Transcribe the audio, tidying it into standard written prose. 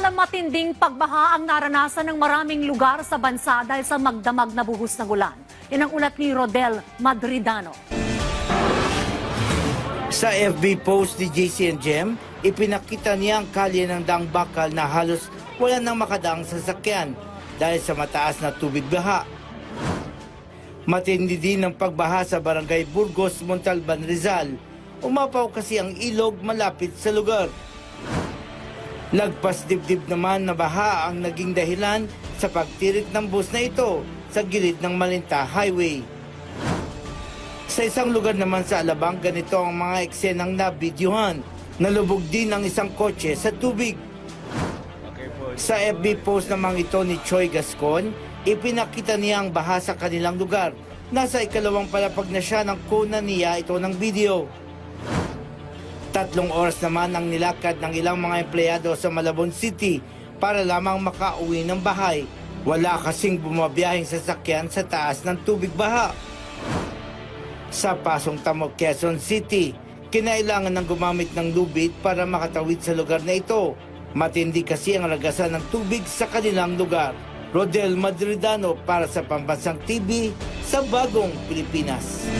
Tila matinding pagbaha ang naranasan ng maraming lugar sa bansa dahil sa magdamag na buhos ng ulan. Yan ang ulat ni Rodel Madridano. Sa FB post ni JC and Jem, ipinakita niya ang kalye ng Daang Bakal na halos wala nang makadaang sasakyan dahil sa mataas na tubig baha. Matindi din ang pagbaha sa barangay Burgos, Montalban, Rizal. Umapaw kasi ang ilog malapit sa lugar. Lagpas dibdib naman na baha ang naging dahilan sa pagtirik ng bus na ito sa gilid ng Malinta Highway. Sa isang lugar naman sa Alabang, ganito ang mga eksenang nabidyohan. Nalubog din ang isang kotse sa tubig. Sa FB post namang ito ni Choi Gascon, ipinakita niya ang baha sa kanilang lugar. Nasa ikalawang palapag na siya nang kuna niya ito ng video. 3 oras naman ang nilakad ng ilang mga empleyado sa Malabon City para lamang makauwi ng bahay. Wala kasing bumabiyaheng sasakyan sa taas ng tubig baha. Sa Pasong Tamo, Quezon City, kinailangan ng gumamit ng lubid para makatawid sa lugar na ito. Matindi kasi ang ragasan ng tubig sa kanilang lugar. Rodel Madridano para sa Pambansang TV sa Bagong Pilipinas.